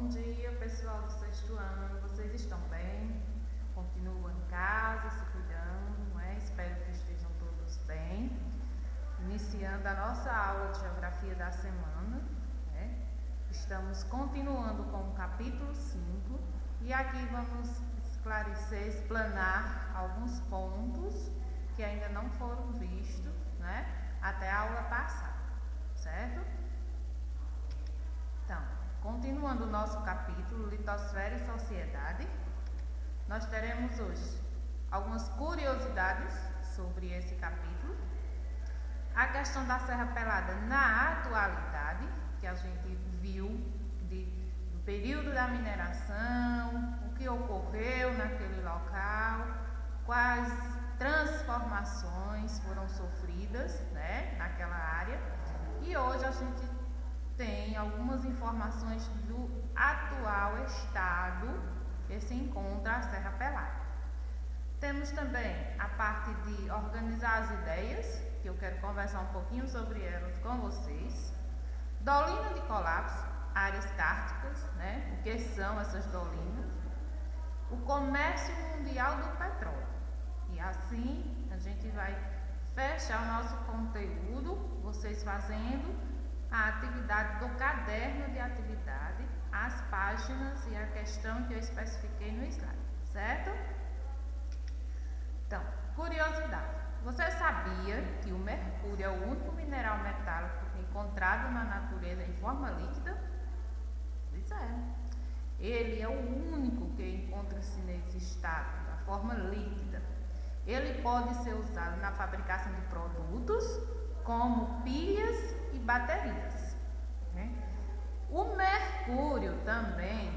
Bom dia, pessoal do sexto ano. Vocês estão bem? Continuam em casa, se cuidando, não é? Espero que estejam todos bem. Iniciando a nossa aula de geografia da semana, né? Estamos continuando com o capítulo 5 e aqui vamos esclarecer, explanar alguns pontos que ainda não foram vistos, né? Até a aula passada, certo? Então, continuando o nosso capítulo, Litosfera e Sociedade, nós teremos hoje algumas curiosidades sobre esse capítulo, a questão da Serra Pelada na atualidade, que a gente viu do período da mineração, o que ocorreu naquele local, quais transformações foram sofridas, né, naquela área, e hoje a gente tem algumas informações do atual estado que se encontra a Serra Pelada. Temos também a parte de organizar as ideias, que eu quero conversar um pouquinho sobre elas com vocês. Dolina de colapso, áreas kárticas, né? O que são essas dolinas? O comércio mundial do petróleo. E assim a gente vai fechar o nosso conteúdo, vocês fazendo a atividade do caderno de atividade, as páginas e a questão que eu especifiquei no slide, certo? Então, curiosidade. Você sabia que o mercúrio é o único mineral metálico encontrado na natureza em forma líquida? Pois é. Ele é o único que encontra-se nesse estado, na forma líquida. Ele pode ser usado na fabricação de produtos, como pilhas e baterias, né? O mercúrio também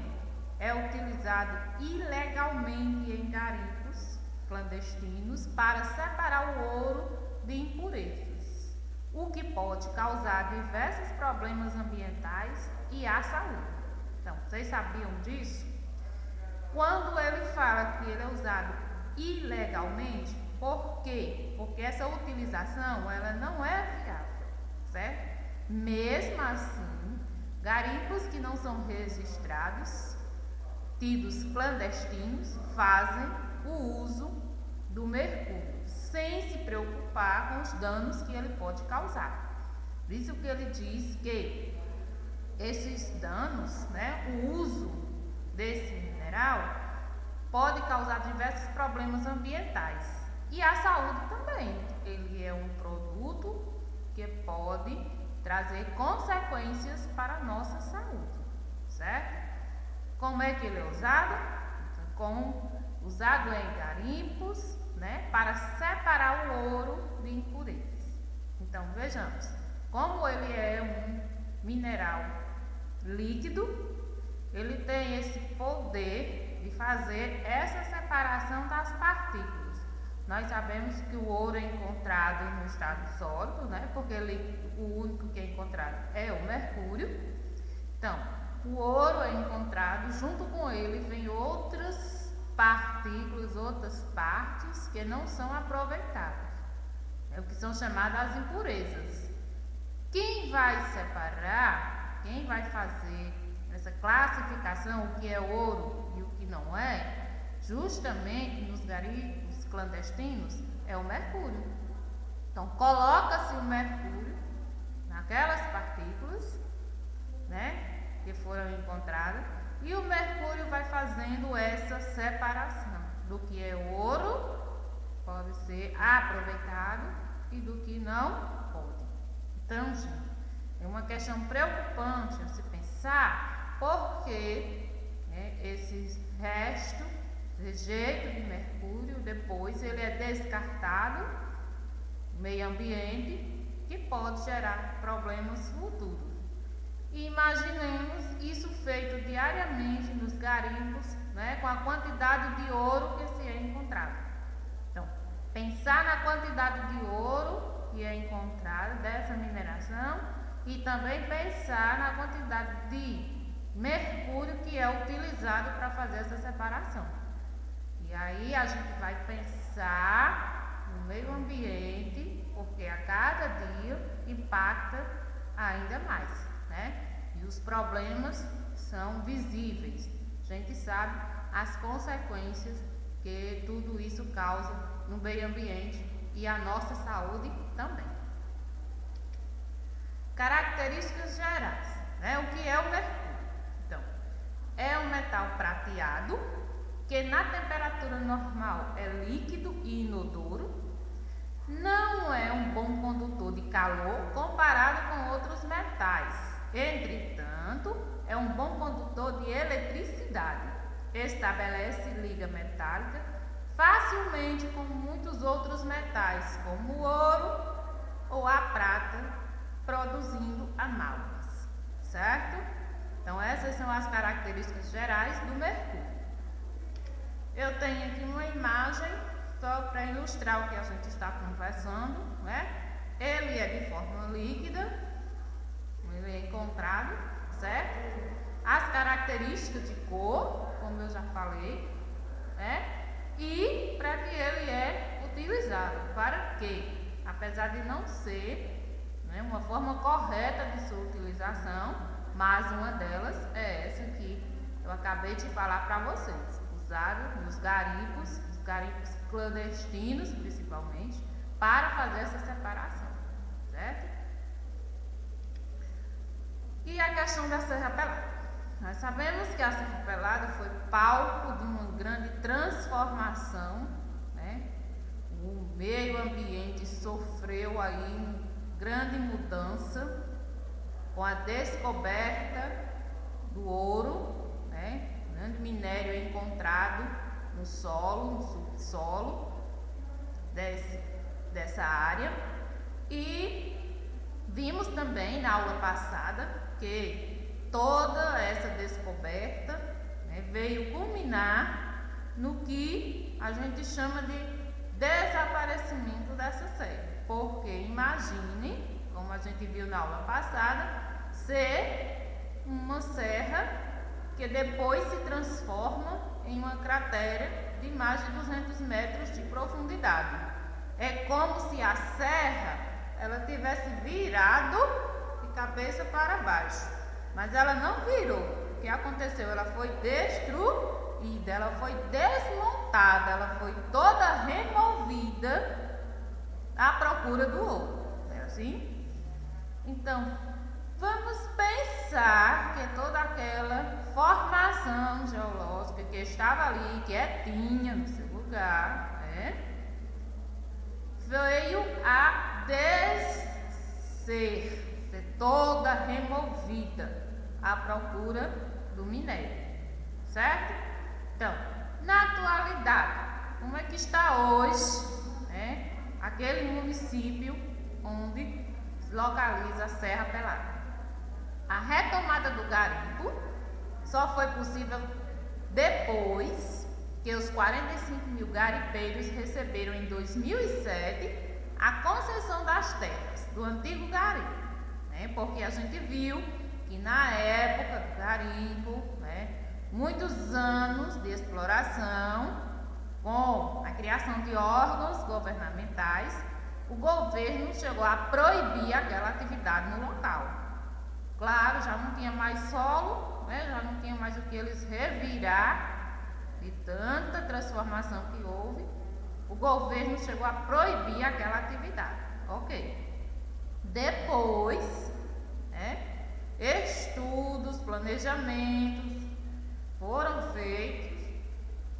é utilizado ilegalmente em garimpos clandestinos para separar o ouro de impurezas, o que pode causar diversos problemas ambientais e à saúde. Então, vocês sabiam disso? Quando ele fala que ele é usado ilegalmente, por quê? Porque essa utilização ela não é viável, certo? Mesmo assim, garimpos que não são registrados, tidos clandestinos, fazem o uso do mercúrio, sem se preocupar com os danos que ele pode causar. Por isso que ele diz que esses danos, né, o uso desse mineral pode causar diversos problemas ambientais. E a saúde também. Ele é um produto que pode trazer consequências para a nossa saúde, certo? Como é que ele é usado? Usado em garimpos, né, para separar o ouro de impurezas. Então, vejamos, como ele é um mineral líquido, ele tem esse poder de fazer essa separação das partículas. Nós sabemos que o ouro é encontrado no estado sólido, né? Porque o único que é encontrado é o mercúrio. Então, o ouro é encontrado, junto com ele vem outras partículas, outras partes que não são aproveitadas. É o que são chamadas as impurezas. Quem vai separar, quem vai fazer essa classificação, o que é ouro e o que não é, justamente nos garimpos clandestinos, é o mercúrio. Então, coloca-se o mercúrio naquelas partículas, né, que foram encontradas, e o mercúrio vai fazendo essa separação do que é ouro, pode ser aproveitado, e do que não pode. Então, gente, é uma questão preocupante a se pensar, porque, né, esses restos, rejeito de mercúrio, depois ele é descartado no meio ambiente, que pode gerar problemas futuros. E imaginemos isso feito diariamente nos garimpos, né, com a quantidade de ouro que se é encontrado. Então, pensar na quantidade de ouro que é encontrada dessa mineração e também pensar na quantidade de mercúrio que é utilizado para fazer essa separação. E aí a gente vai pensar no meio ambiente, porque a cada dia impacta ainda mais, né? E os problemas são visíveis. A gente sabe as consequências que tudo isso causa no meio ambiente e a nossa saúde também. Características gerais, né? O que é o mercúrio? Então, é um metal prateado que na temperatura normal é líquido e inodoro. Não é um bom condutor de calor comparado com outros metais. Entretanto, é um bom condutor de eletricidade. Estabelece liga metálica facilmente com muitos outros metais, como o ouro ou a prata, produzindo amálgamas, certo? Então, essas são as características gerais do mercúrio. Eu tenho aqui uma imagem só para ilustrar o que a gente está conversando, né? Ele é de forma líquida, ele é encontrado, certo? As características de cor, como eu já falei, né? E para que ele é utilizado, para quê? Apesar de não ser, né, uma forma correta de sua utilização, mas uma delas é essa que eu acabei de falar para vocês, usado nos garimpos clandestinos principalmente, para fazer essa separação, certo? E a questão da Serra Pelada. Nós sabemos que a Serra Pelada foi palco de uma grande transformação, né? O meio ambiente sofreu aí uma grande mudança com a descoberta do ouro, né? Grande minério encontrado no solo, no subsolo dessa área. E vimos também na aula passada que toda essa descoberta, né, veio culminar no que a gente chama de desaparecimento dessa serra. Porque imagine, como a gente viu na aula passada, ser uma serra que depois se transforma em uma cratera de mais de 200 metros de profundidade. É como se a serra ela tivesse virado de cabeça para baixo. Mas ela não virou. O que aconteceu? Ela foi destruída, ela foi desmontada, ela foi toda removida à procura do ouro. Não é assim? Então, vamos pensar que toda aquela formação geológica que estava ali, quietinha no seu lugar, né, veio a ser toda removida à procura do minério, certo? Então, na atualidade, como é que está hoje, né, aquele município onde se localiza a Serra Pelada? A retomada do garimpo só foi possível depois que os 45 mil garimpeiros receberam em 2007 a concessão das terras do antigo garimpo, né? Porque a gente viu que na época do garimpo, né, muitos anos de exploração, com a criação de órgãos governamentais, o governo chegou a proibir aquela atividade no local. Claro, já não tinha mais solo, né, já não tinha mais o que eles revirar de tanta transformação que houve. O governo chegou a proibir aquela atividade. Ok. Depois, né, estudos, planejamentos foram feitos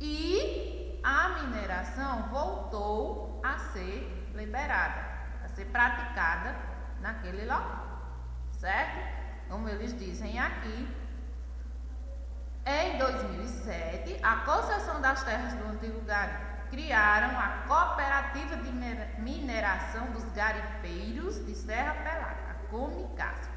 e a mineração voltou a ser liberada, a ser praticada naquele local, certo? Como eles dizem aqui, em 2007, a concessão das terras do antigo garimpo criaram a Cooperativa de Mineração dos Garimpeiros de Serra Pelada, a Comicasa,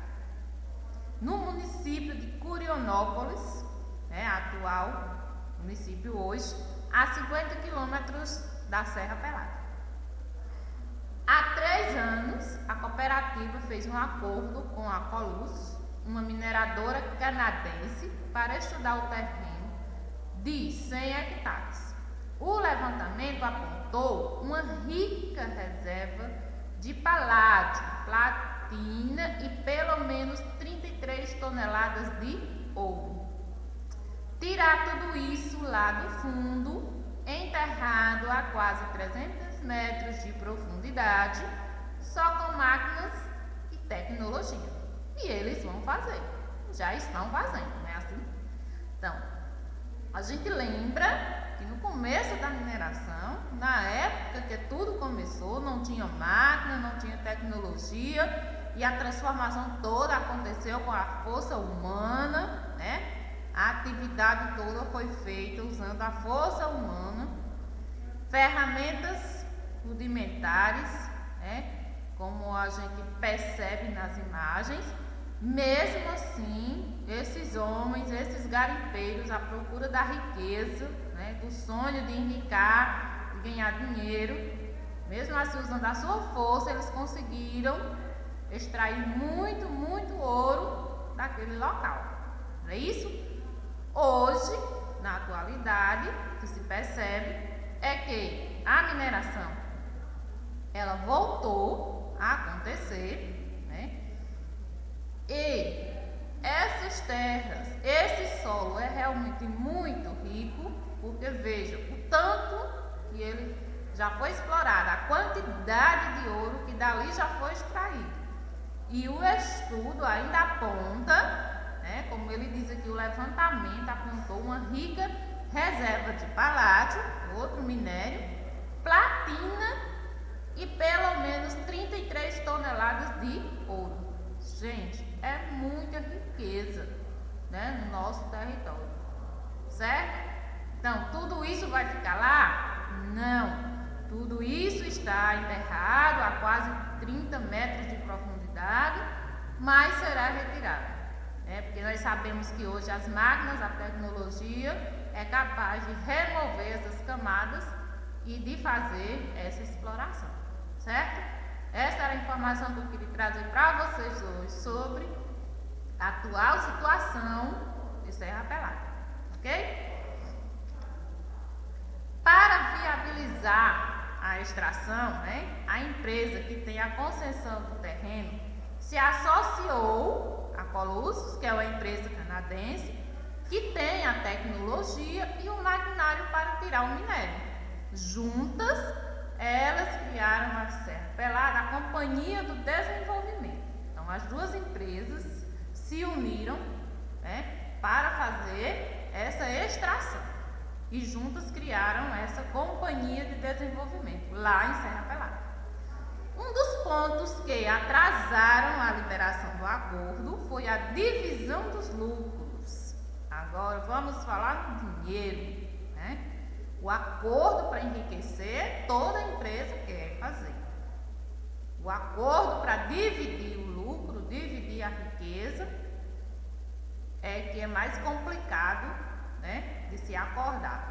no município de Curionópolis, né, atual município hoje, a 50 quilômetros da Serra Pelada. Há 3 anos, a cooperativa fez um acordo com a Colus, uma mineradora canadense, para estudar o terreno de 100 hectares. O levantamento apontou uma rica reserva de paládio, platina e pelo menos 33 toneladas de ouro. Tirar tudo isso lá do fundo, enterrado a quase 300 metros de profundidade, só com máquinas e tecnologia. E eles vão fazer, já estão fazendo, não é assim? Então, a gente lembra que no começo da mineração, na época que tudo começou, não tinha máquina, não tinha tecnologia e a transformação toda aconteceu com a força humana, né? A atividade toda foi feita usando a força humana, ferramentas rudimentares, né? Como a gente percebe nas imagens. Mesmo assim, esses homens, esses garimpeiros à procura da riqueza, né, do sonho de enricar, de ganhar dinheiro, mesmo assim usando a sua força, eles conseguiram extrair muito, muito ouro daquele local. Não é isso? Hoje, na atualidade, o que se percebe é que a mineração ela voltou a acontecer, né? E essas terras, esse solo é realmente muito rico, porque veja o tanto que ele já foi explorado, a quantidade de ouro que dali já foi extraído. E o estudo ainda aponta, né, como ele diz aqui, o levantamento apontou uma rica reserva de paládio, outro minério, platina e pelo menos 33 toneladas de ouro. Gente, é muita riqueza, né, no nosso território, certo? Então, tudo isso vai ficar lá? Não. Tudo isso está enterrado a quase 30 metros de profundidade, mas será retirado, né? Porque nós sabemos que hoje as máquinas, a tecnologia é capaz de remover essas camadas e de fazer essa exploração, certo? Essa era a informação que eu queria trazer para vocês hoje sobre a atual situação de Serra Pelada, ok? Para viabilizar a extração, né, a empresa que tem a concessão do terreno se associou a Colossus, que é uma empresa canadense, que tem a tecnologia e o maquinário para tirar o minério. Juntas, elas criaram a Serra Pelada, a Companhia do Desenvolvimento. Então, as duas empresas se uniram, né, para fazer essa extração e juntas criaram essa Companhia de Desenvolvimento lá em Serra Pelada. Um dos pontos que atrasaram a liberação do acordo foi a divisão dos lucros. Agora vamos falar do dinheiro, né? O acordo para enriquecer, toda empresa quer fazer. O acordo para dividir o lucro, dividir a riqueza, é que é mais complicado, né, de se acordar.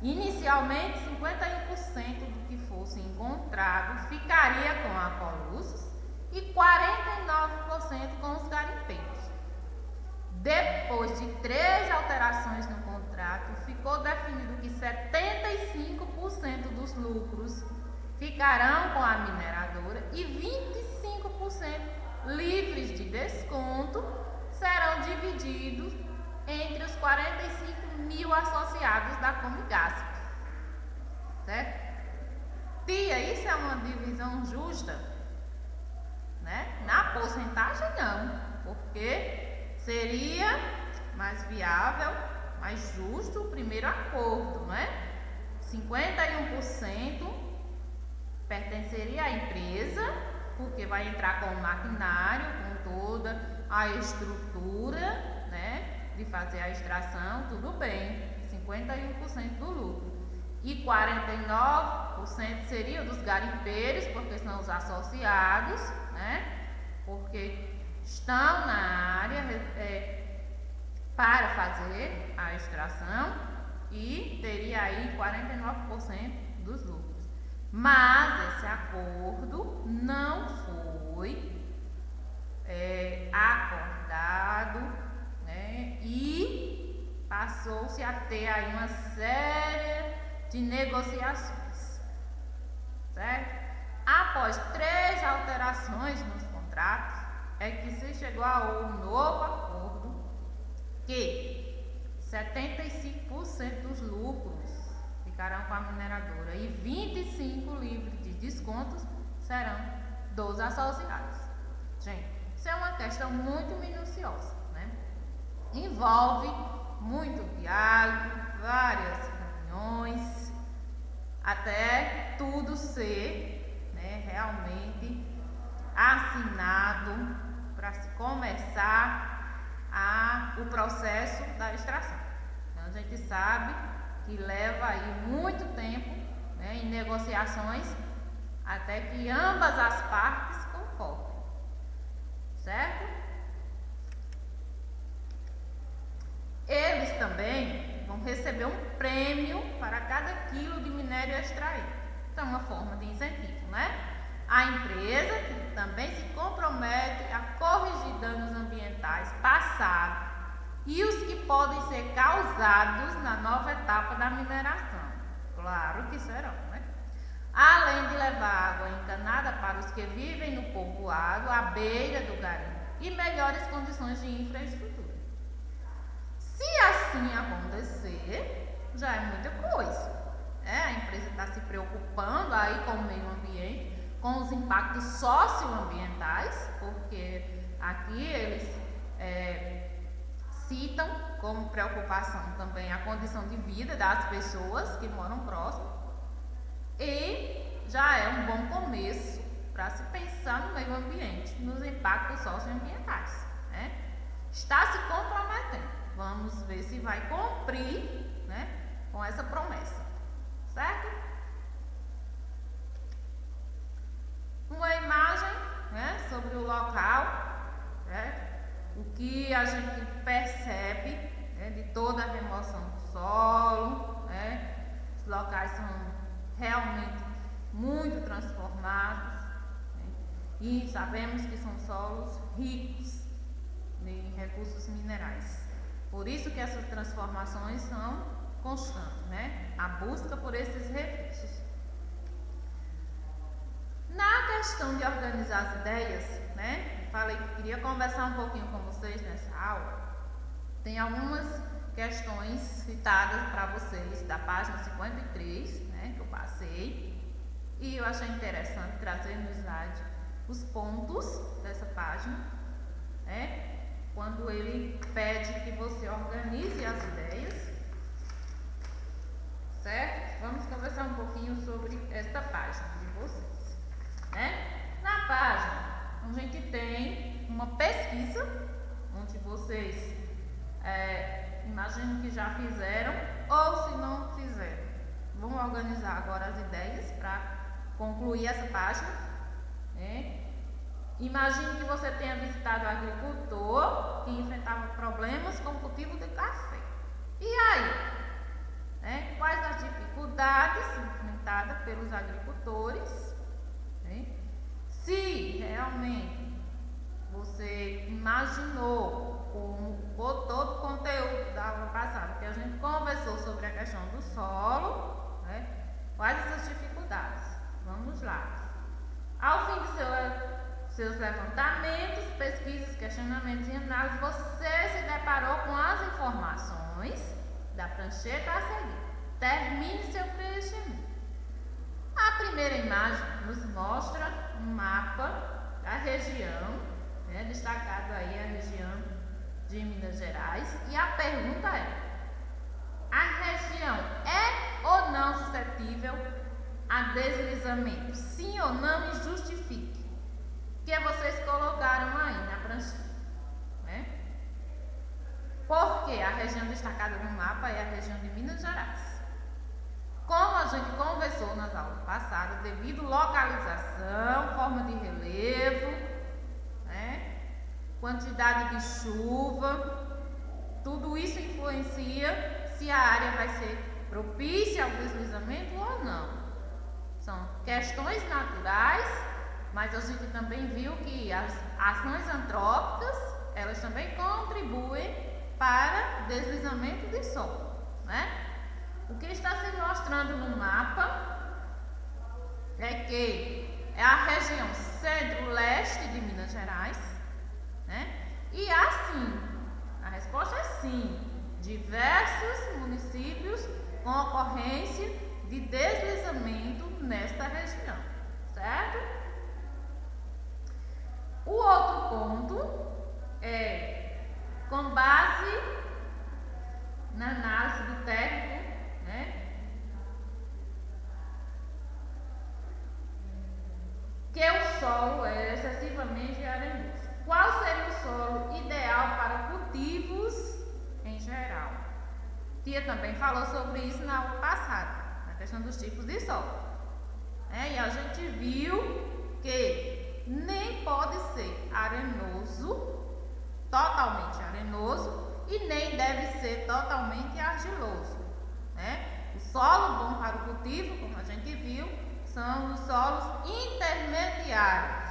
Inicialmente, 51% do que fosse encontrado ficaria com a Colossus e 49% com os garimpeiros. Depois de 3 alterações no contrato, ficou definido que 75% dos lucros ficarão com a mineradora e 25% livres de desconto serão divididos entre os 45 mil associados da Comigasp. Certo? Tia, isso é uma divisão justa? Né? Na porcentagem não, porque seria mais viável, mais justo o primeiro acordo, não é? 51% pertenceria à empresa, porque vai entrar com o maquinário, com toda a estrutura, né, de fazer a extração, tudo bem, 51% do lucro. E 49% seria dos garimpeiros, porque são os associados, né, porque estão na área para fazer a extração e teria aí 49% dos lucros. Mas esse acordo não foi acordado, né, e passou-se a ter aí uma série de negociações, certo? Após 3 alterações nos contratos, é que se chegou a um novo acordo que 75% dos lucros ficarão com a mineradora e 25% livre de descontos serão dos associados. Gente, isso é uma questão muito minuciosa, né? Envolve muito diálogo, várias reuniões, até tudo ser, né, realmente assinado para se começar o processo da extração. Então a gente sabe que leva aí muito tempo, né, em negociações até que ambas as partes concordem, certo? Eles também vão receber um prêmio para cada quilo de minério extraído. Então, uma forma de incentivo, né? A empresa também se compromete a corrigir danos ambientais passados e os que podem ser causados na nova etapa da mineração. Claro que serão, né? Além de levar água encanada para os que vivem no povoado, à beira do garimpo, e melhores condições de infraestrutura. Se assim acontecer, já é muita coisa. A empresa está se preocupando aí com o meio ambiente, com os impactos socioambientais, porque aqui eles citam como preocupação também a condição de vida das pessoas que moram próximo, e já é um bom começo para se pensar no meio ambiente, nos impactos socioambientais, né? Está se comprometendo. Vamos ver se vai cumprir, né, com essa promessa, certo? Uma imagem, né, sobre o local, né, o que a gente percebe, né, de toda a remoção do solo, né? Os locais são realmente muito transformados, né, e sabemos que são solos ricos em recursos minerais. Por isso que essas transformações são constantes, né? A busca por esses recursos. Na questão de organizar as ideias, né? Eu falei que queria conversar um pouquinho com vocês nessa aula. Tem algumas questões citadas para vocês da página 53, né? Que eu passei. E eu achei interessante trazer no slide os pontos dessa página, né? Quando ele pede que você organize as ideias, certo? Vamos conversar um pouquinho sobre esta página de vocês, né? Na página, a gente tem uma pesquisa, onde vocês imagino que já fizeram, ou se não fizeram, vamos organizar agora as ideias para concluir essa página, né? Imagine que você tenha visitado um agricultor que enfrentava problemas com o cultivo de café. E aí? Né? Quais as dificuldades enfrentadas pelos agricultores? Né? Se realmente você imaginou com todo o conteúdo da aula passada que a gente conversou sobre a questão do solo, né? Quais essas dificuldades? Vamos lá. Ao fim de seus levantamentos, pesquisas, questionamentos e análises, você se deparou com as informações da prancheta a seguir. Termine seu preenchimento. A primeira imagem nos mostra um mapa da região, né, destacado aí a região de Minas Gerais, e a pergunta é: a região é ou não suscetível a deslizamento? Sim ou não, e justifique. Que vocês colocaram aí na pranchinha, né? Porque a região destacada no mapa é a região de Minas Gerais. Como a gente conversou nas aulas passadas, devido localização, forma de relevo, né, quantidade de chuva, tudo isso influencia se a área vai ser propícia ao deslizamento ou não. São questões naturais, mas a gente também viu que as ações antrópicas, elas também contribuem para deslizamento de solo, né? O que está se mostrando no mapa é que é a região centro-leste de Minas Gerais, né? E assim, a resposta é sim. Diversos municípios com ocorrência de deslizamento nesta região, certo? O outro ponto é, com base na análise do técnico, né, que o solo é excessivamente arenoso. Qual seria o solo ideal para cultivos em geral? Tia também falou sobre isso na aula passada, na questão dos tipos de solo. E a gente viu que nem pode ser arenoso, totalmente arenoso, e nem deve ser totalmente argiloso. O solo bom para o cultivo, como a gente viu, são os solos intermediários,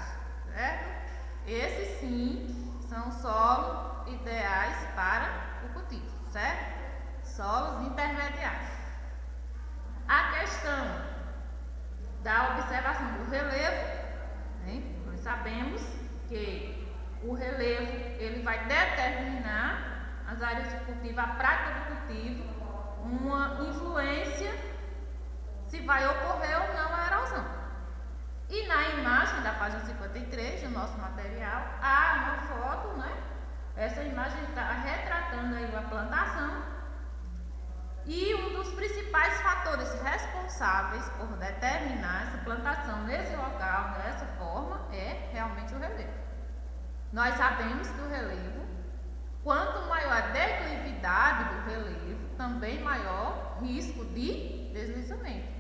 certo? Esses sim são solos ideais para o cultivo, certo? Solos intermediários. A questão da observação do relevo, nós sabemos que o relevo ele vai determinar as áreas de cultivo, a prática do cultivo, uma influência se vai ocorrer ou não a erosão. E na imagem da página 53 do nosso material, há uma foto, Essa imagem está retratando aí uma plantação. E um dos principais fatores responsáveis por determinar essa plantação nesse local, dessa forma, é realmente o relevo. Nós sabemos que o relevo, quanto maior a declividade do relevo, também maior risco de deslizamento.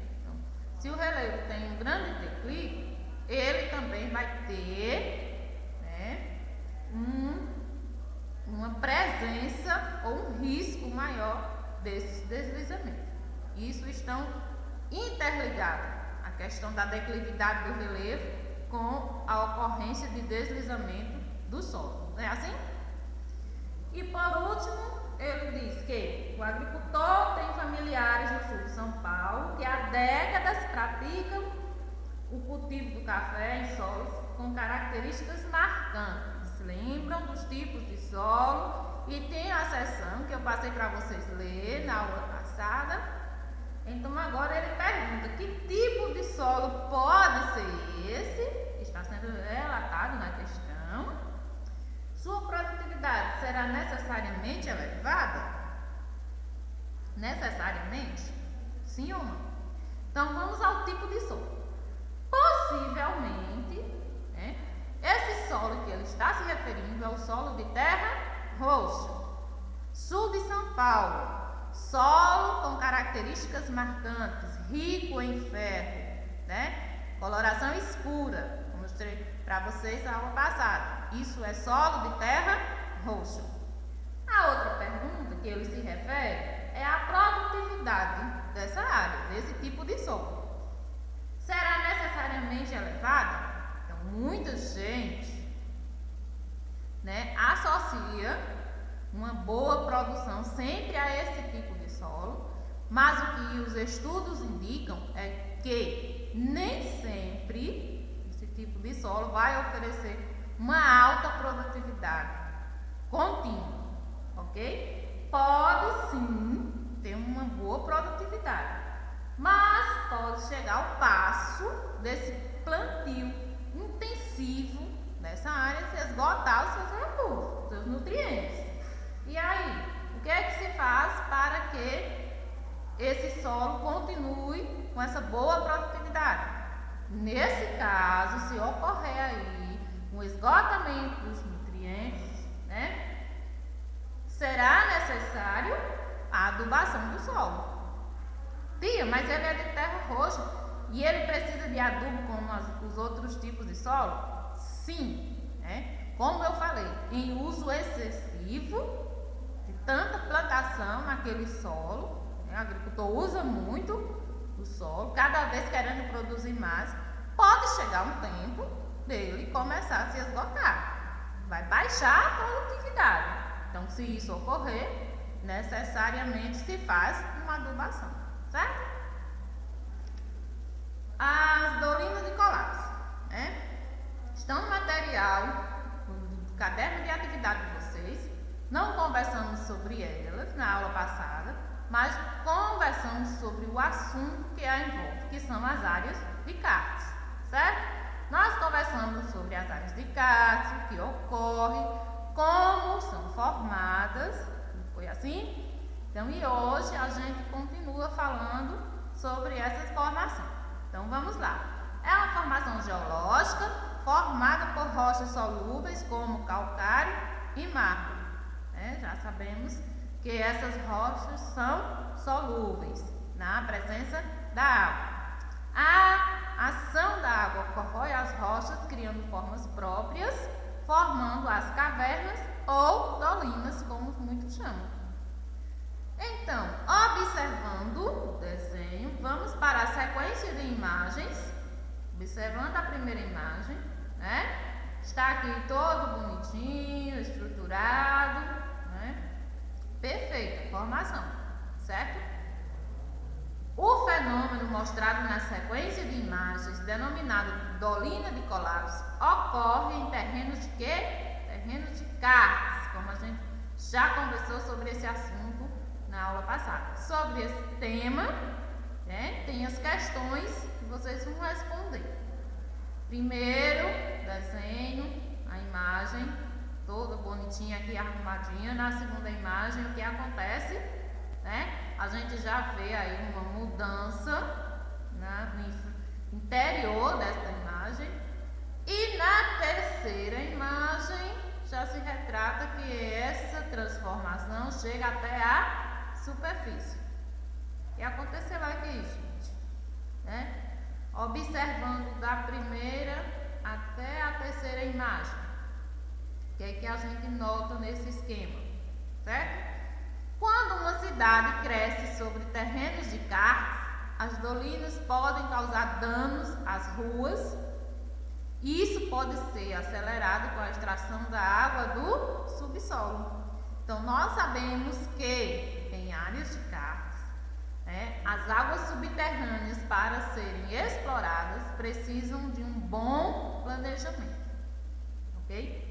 Se o relevo tem um grande declive, ele também vai ter uma presença ou um risco maior desses deslizamentos. Isso estão interligados, a questão da declividade do relevo com a ocorrência de deslizamento do solo. Não é assim? E por último, ele diz que o agricultor tem familiares no sul de São Paulo que há décadas praticam o cultivo do café em solos com características marcantes. Lembram dos tipos de solo e tem a seção que eu passei para vocês ler na aula passada. Então agora ele pergunta que tipo de solo pode ser esse, está sendo relatado na questão. Sua produtividade será necessariamente elevada? Necessariamente? Sim ou não? Então vamos ao tipo de solo. Possivelmente, esse solo que ele está se referindo é o solo de terra roxa. Sul de São Paulo, solo com características marcantes, rico em ferro, coloração escura, como mostrei para vocês na aula passada. Isso é solo de terra roxa. A outra pergunta que ele se refere é a produtividade dessa área, desse tipo de solo. Será necessariamente elevada? Então, muita gente associa uma boa produção sempre a esse tipo de solo, mas o que os estudos indicam é que nem sempre esse tipo de solo vai oferecer uma alta produtividade contínua, ok? Pode sim ter uma boa produtividade, mas pode chegar ao passo desse plantio intensivo nessa área se esgotar os seus recursos, os seus nutrientes. E aí, o que é que se faz para que esse solo continue com essa boa produtividade? Nesse caso, se ocorrer aí um esgotamento dos nutrientes, será necessário a adubação do solo. Tia, mas ele é de terra roxa e ele precisa de adubo como os outros tipos de solo? Sim, como eu falei, em uso excessivo de tanta plantação naquele solo, o agricultor usa muito o solo, cada vez querendo produzir mais, pode chegar um tempo dele começar a se esgotar, vai baixar a produtividade. Então, se isso ocorrer, necessariamente se faz uma adubação, certo? As dolinas de colapso, estão no material, no caderno de atividade de vocês, Não conversamos sobre elas na aula passada, mas conversamos sobre o assunto que a envolve, que são as áreas de Cartes, certo? Nós conversamos sobre as áreas de Cartes, o que ocorre, como são formadas, não foi assim? Então, e hoje a gente continua falando sobre essa formação. Então, vamos lá. É uma formação geológica formada por rochas solúveis como calcário e mármore. Já sabemos que essas rochas são solúveis na presença da água. A ação da água corrói as rochas, criando formas próprias, formando as cavernas ou dolinas, como muitos chamam. Então, observando o desenho, vamos para a sequência de imagens. Observando a primeira imagem, está aqui todo bonitinho, estruturado, perfeita formação, certo? O fenômeno mostrado na sequência de imagens, denominado dolina de colapso, ocorre em terrenos de quê? Terrenos de Cartes, como a gente já conversou sobre esse assunto na aula passada. Sobre esse tema, tem as questões que vocês vão responder. Primeiro, desenho, a imagem, toda bonitinha aqui, arrumadinha. Na segunda imagem, o que acontece? A gente já vê aí uma mudança no interior desta imagem. E na terceira imagem, já se retrata que essa transformação chega até a superfície. O que aconteceu aqui, gente? Observando da primeira até a terceira imagem. O que é que a gente nota nesse esquema? Certo? Quando uma cidade cresce sobre terrenos de Cartes, as dolinas podem causar danos às ruas. Isso pode ser acelerado com a extração da água do subsolo. Então, nós sabemos que em áreas de Cartes, as águas subterrâneas, para serem exploradas, precisam de um bom planejamento, ok?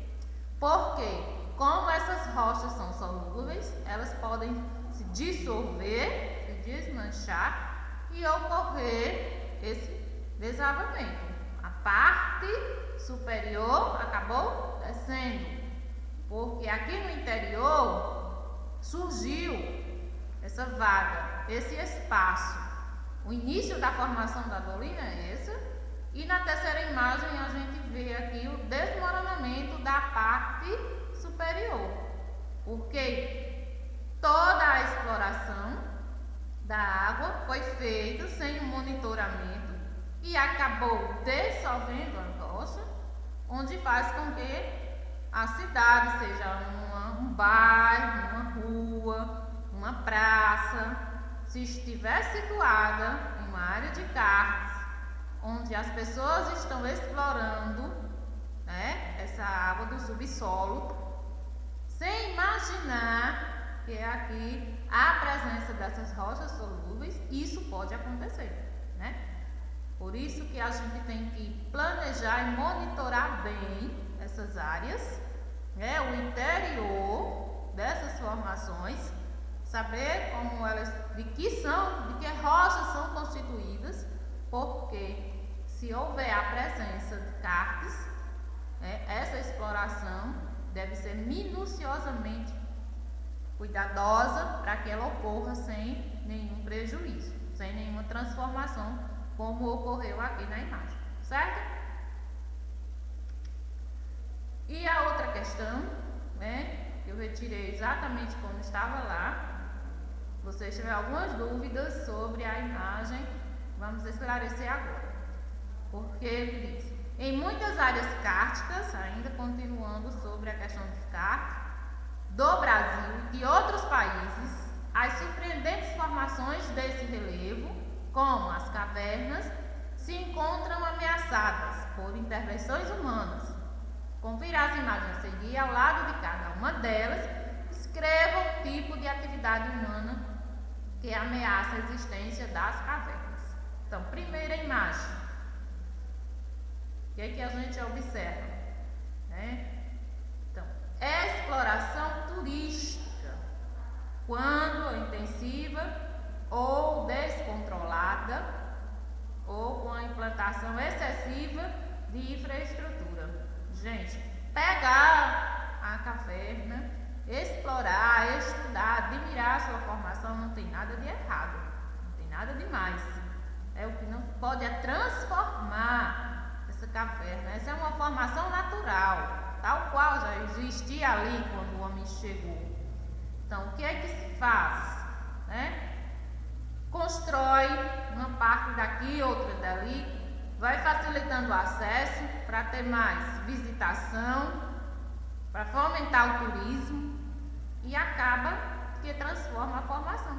Porque, como essas rochas são solúveis, elas podem se dissolver, se desmanchar e ocorrer esse desabamento. A parte superior acabou descendo, porque aqui no interior surgiu essa vaga, esse espaço. O início da formação da dolina é esse, e na terceira imagem a gente vê aqui o desmoronamento da parte superior, porque toda a exploração da água foi feita sem um monitoramento e acabou dissolvendo a rocha, onde faz com que a cidade seja um bairro, uma rua, uma praça, se estiver situada em uma área de Cartes, onde as pessoas estão explorando essa água do subsolo, sem imaginar que aqui a presença dessas rochas solúveis, isso pode acontecer, Por isso que a gente tem que planejar e monitorar bem essas áreas, o interior dessas formações, saber como elas, de que rochas são constituídas, porque se houver a presença de Cartes, essa exploração deve ser minuciosamente cuidadosa para que ela ocorra sem nenhum prejuízo, sem nenhuma transformação, como ocorreu aqui na imagem, certo? E a outra questão, eu retirei exatamente como estava lá. Se vocês tiverem algumas dúvidas sobre a imagem, vamos esclarecer agora. Porque ele diz: em muitas áreas kárticas, ainda continuando sobre a questão dos Cartes, do Brasil e de outros países, as surpreendentes formações desse relevo, como as cavernas, se encontram ameaçadas por intervenções humanas. Confira as imagens a seguir. Ao lado de cada uma delas, escreva o tipo de atividade humana que ameaça a existência das cavernas. Então, primeira imagem. O que é que a gente observa? Então, exploração turística de infraestrutura. Gente, pegar a caverna, explorar, estudar, admirar a sua formação, não tem nada de errado, não tem nada de mais. O que não pode é transformar essa caverna. Essa é uma formação natural, tal qual já existia ali quando o homem chegou. Então, o que é que se faz? Constrói uma parte daqui, outra dali, vai facilitando o acesso para ter mais visitação, para fomentar o turismo e acaba que transforma a formação.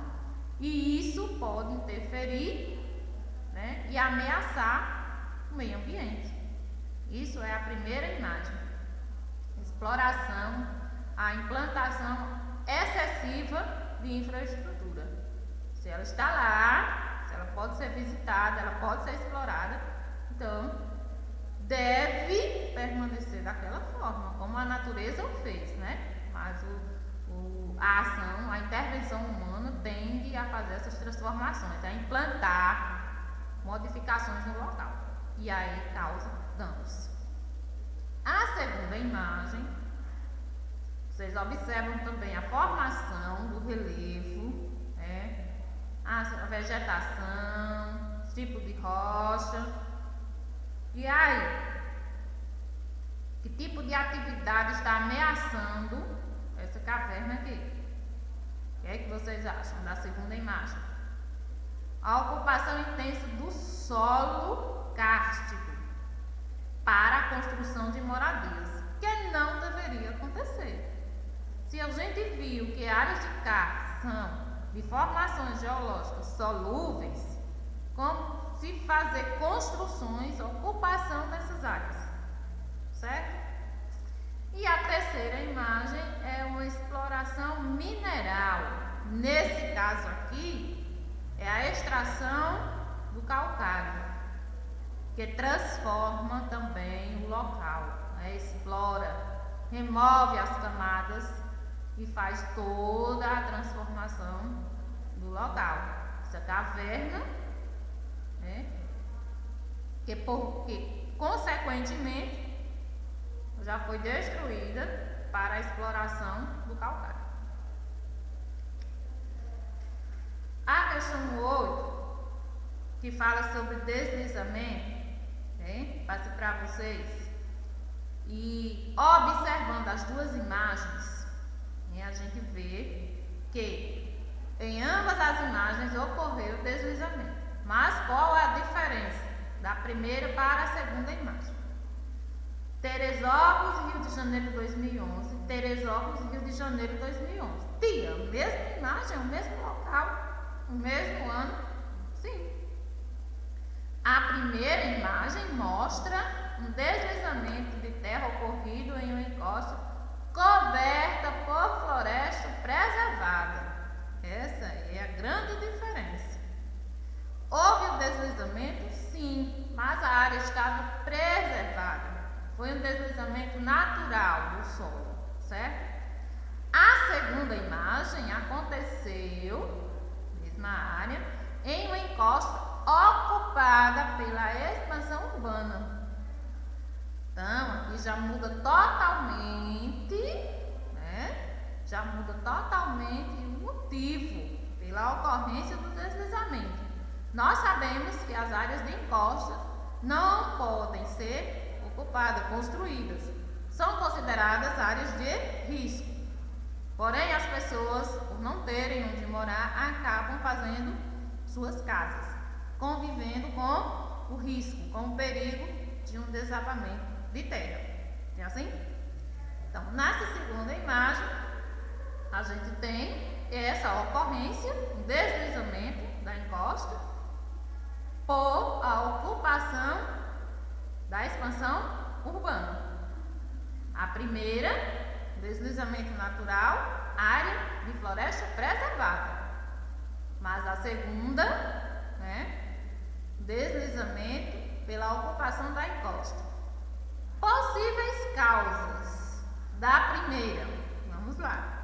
E isso pode interferir, e ameaçar o meio ambiente. Isso é a primeira imagem. Exploração, a implantação excessiva de infraestrutura. Se ela está lá, se ela pode ser visitada, ela pode ser explorada, então deve permanecer daquela forma, como a natureza o fez, Mas a ação, a intervenção humana tende a fazer essas transformações, a implantar modificações no local, e aí causa danos. A segunda imagem, vocês observam também a formação do relevo, a vegetação, tipo de rocha. E aí, que tipo de atividade está ameaçando essa caverna aqui? O que é que vocês acham da segunda imagem? A ocupação intensa do solo kárstico para a construção de moradias, que não deveria acontecer. Se a gente viu que áreas de karst são de formações geológicas solúveis, como se fazer construções, ocupação dessas áreas, certo? E a terceira imagem é uma exploração mineral. Nesse caso aqui, é a extração do calcário, que transforma também o local, explora, remove as camadas e faz toda a transformação do local. Essa caverna, que consequentemente já foi destruída para a exploração do calcário. A questão 8, que fala sobre deslizamento, passo para vocês. E observando as duas imagens, a gente vê que em ambas as imagens ocorreu deslizamento. Mas qual é a diferença da primeira para a segunda imagem? Teresópolis, Rio de Janeiro 2011, Teresópolis, Rio de Janeiro 2011. Tia, mesma imagem, o mesmo local, o mesmo ano? Sim. A primeira imagem mostra um deslizamento de terra ocorrido em uma encosta coberta por floresta preservada. Essa é a grande diferença. Houve o deslizamento? Sim, mas a área estava preservada. Foi um deslizamento natural do solo, certo? A segunda imagem aconteceu, mesma área, em uma encosta ocupada pela expansão urbana. Então, aqui já muda totalmente, já muda totalmente o motivo pela ocorrência do deslizamento. Nós sabemos que as áreas de encosta não podem ser ocupadas, construídas. São consideradas áreas de risco. Porém, as pessoas, por não terem onde morar, acabam fazendo suas casas, convivendo com o risco, com o perigo de um desabamento de terra. É assim? Então, nessa segunda imagem, a gente tem essa ocorrência, um deslizamento da encosta por a ocupação da expansão urbana. A primeira, deslizamento natural, área de floresta preservada. Mas a segunda, deslizamento pela ocupação da encosta. Possíveis causas da primeira, vamos lá.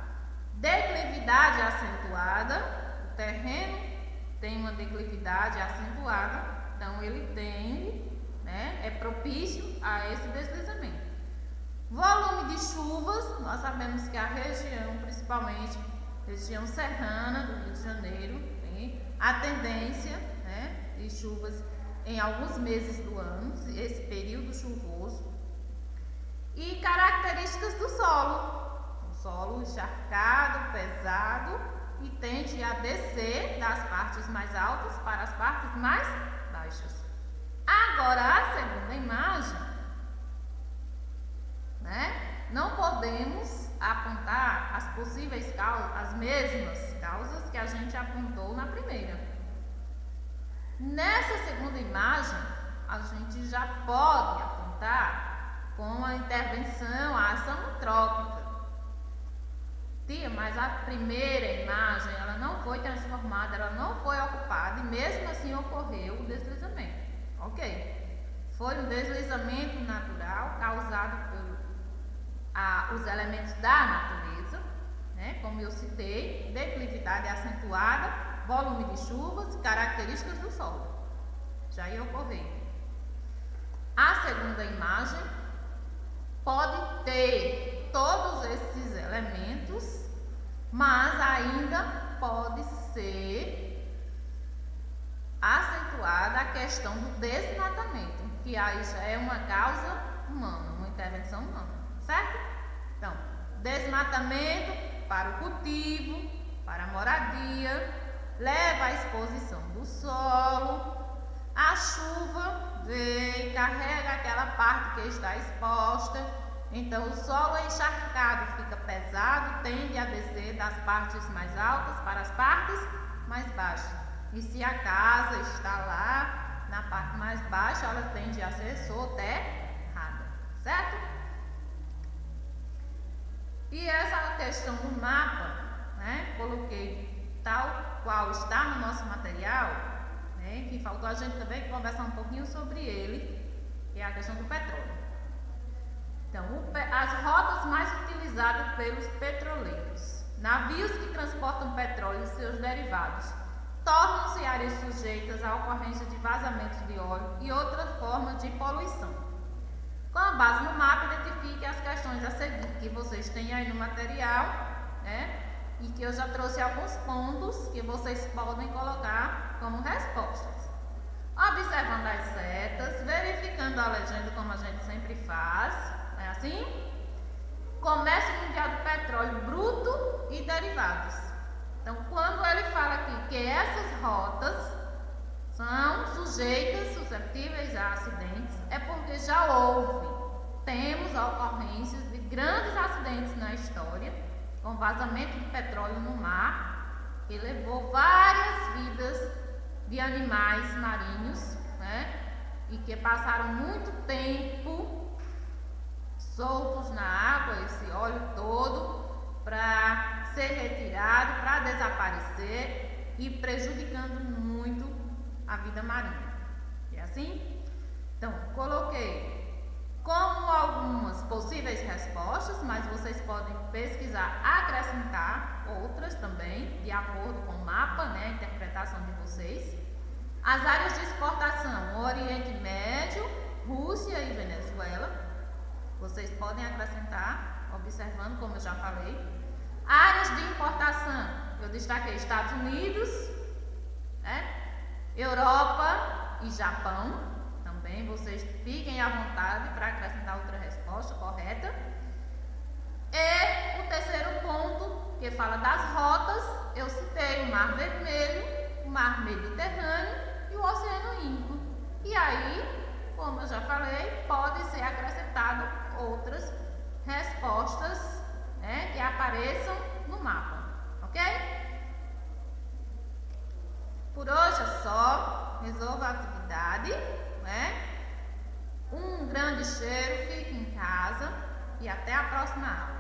Declividade acentuada, o terreno tem uma declividade acentuada, então ele tende né, é propício a esse deslizamento. Volume de chuvas, nós sabemos que a região, principalmente região serrana do Rio de Janeiro, tem a tendência, né, de chuvas em alguns meses do ano, esse período chuvoso. E características do solo. O solo encharcado, pesado e tende a descer das partes mais altas para as partes mais baixas. Agora, a segunda imagem, né? Não podemos apontar as possíveis causas, as mesmas causas que a gente apontou na primeira. Nessa segunda imagem, a gente já pode apontar com a intervenção, a ação antrópica. Tia, mas a primeira imagem, ela não foi transformada, ela não foi ocupada e mesmo assim ocorreu o deslizamento. Ok. Foi um deslizamento natural causado pelos elementos da natureza, né? Como eu citei, declividade acentuada, volume de chuvas e características do solo. Já ia ocorrer. A segunda imagem pode ter todos esses elementos, mas ainda pode ser acentuada a questão do desmatamento, que aí já é uma causa humana, uma intervenção humana, certo? Então, desmatamento para o cultivo, para a moradia, leva à exposição do solo, a chuva vem, carrega aquela parte que está exposta, então o solo encharcado fica pesado, tende a descer das partes mais altas para as partes mais baixas. E se a casa está lá na parte mais baixa, ela tende a ser soterrada, certo? E essa questão do mapa, né, coloquei tal qual está no nosso material, né, que faltou a gente também conversar um pouquinho sobre ele, que é a questão do petróleo. Então, as rotas mais utilizadas pelos petroleiros, navios que transportam petróleo e seus derivados, tornam-se áreas sujeitas à ocorrência de vazamentos de óleo e outras formas de poluição. Com a base no mapa, identifique as questões a seguir, que vocês têm aí no material, né? E que eu já trouxe alguns pontos que vocês podem colocar como respostas. Observando as setas, verificando a legenda como a gente sempre faz, não é assim? Comércio mundial do petróleo bruto e derivados. Então, quando ele fala aqui que essas rotas são sujeitas, suscetíveis a acidentes, é porque já temos ocorrências de grandes acidentes na história, com vazamento de petróleo no mar, que levou várias vidas de animais marinhos, né? E que passaram muito tempo soltos na água, esse óleo todo, para ser retirado, para desaparecer e prejudicando muito a vida marinha. É assim? Então, coloquei como algumas possíveis respostas, mas vocês podem pesquisar, acrescentar outras também, de acordo com o mapa, né, a interpretação de vocês. As áreas de exportação, Oriente Médio, Rússia e Venezuela. Vocês podem acrescentar, observando, como eu já falei. Áreas de importação, eu destaquei Estados Unidos, né, Europa e Japão. Também vocês fiquem à vontade para acrescentar outra resposta correta. E o terceiro ponto, que fala das rotas, eu citei o Mar Vermelho, o Mar Mediterrâneo e o Oceano Índico. E aí, como eu já falei, pode ser acrescentado outras respostas, né, que apareçam no mapa, ok? Por hoje é só, resolva a atividade, né? Um grande cheiro, fique em casa e até a próxima aula.